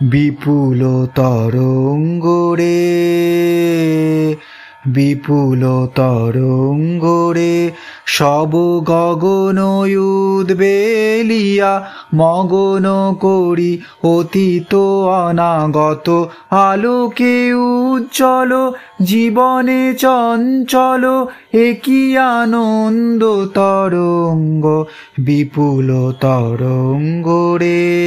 বিপুল তরঙ্গ রে, বিপুল তরঙ্গ রে, সব গগন উদ্বেলিয়া মগন করি অতীত অনাগত আলোকে উজ্জ্বল জীবনে চঞ্চল একই আনন্দ তরঙ্গ বিপুল তরঙ্গ রে,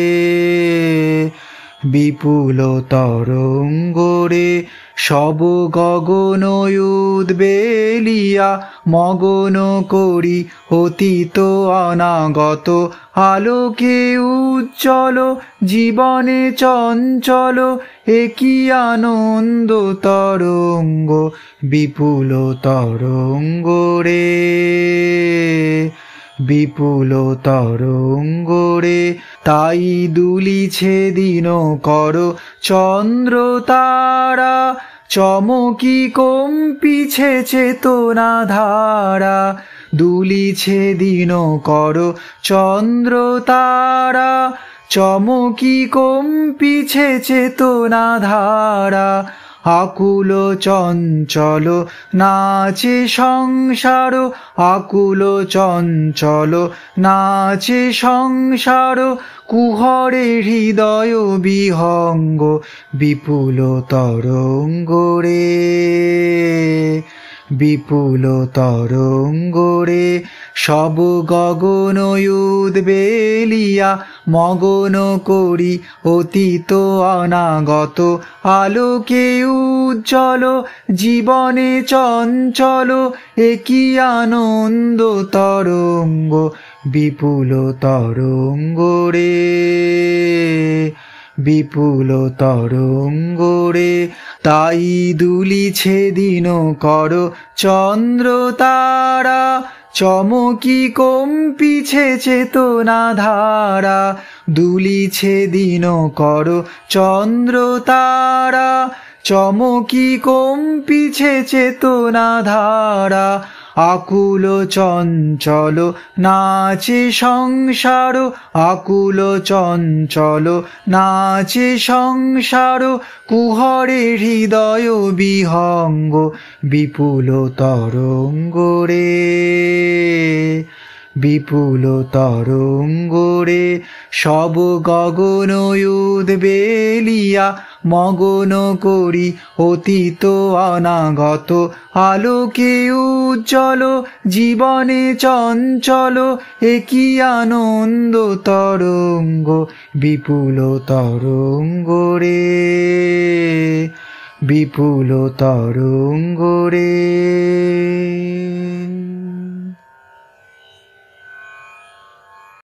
বিপুল তরঙ্গ রে, সব গগন উদ্বেলিয়া মগন করি অতীত অনাগত আলোকে উজ্জ্বল জীবনে চঞ্চল একই আনন্দ তরঙ্গ বিপুল তরঙ্গ রে, বিপুল তরঙ্গ রে। তাই দুলিছে দিন কর চন্দ্র তারা, চমকি কম্পিছে চেতনা ধারা। দুলিছে দিন কর চন্দ্র তারা, চমকি কম্পিছে চেতনা ধারা। আকুল চঞ্চল নাচে সংসার, আকুল চঞ্চল নাচে সংসার। কুহরে হৃদয় বিহঙ্গ বিপুল তরঙ্গ রে, বিপুল তরঙ্গ রে, সব গগন উদ্বেলিয়া মগন করি অতীত অনাগত আলোকে উজ্জ্বল জীবনে চঞ্চল একই আনন্দ তরঙ্গ বিপুল তরঙ্গ রে, বিপুল তরঙ্গ রে। তাই দুলিছে দিন কর চন্দ্র তারা, চমকি কম্পিছে চেতনা ধারা। দুলিছে দিন কর চন্দ্র তারা, চমকি কম্পিছে চেতনা ধারা। আকুল চঞ্চল নাচে সংসার, আকুল চঞ্চল নাচে সংসার। কুহরে হৃদয় বিহঙ্গ বিপুল তরঙ্গ রে, বিপুল তরঙ্গ রে, সব গগন উদ্বেলিয়া মগন করি অতীত অনাগত আলোকে উজ্জ্বল জীবনে চঞ্চল একই আনন্দ তরঙ্গ বিপুল তরঙ্গ রে, বিপুল তরঙ্গ রে।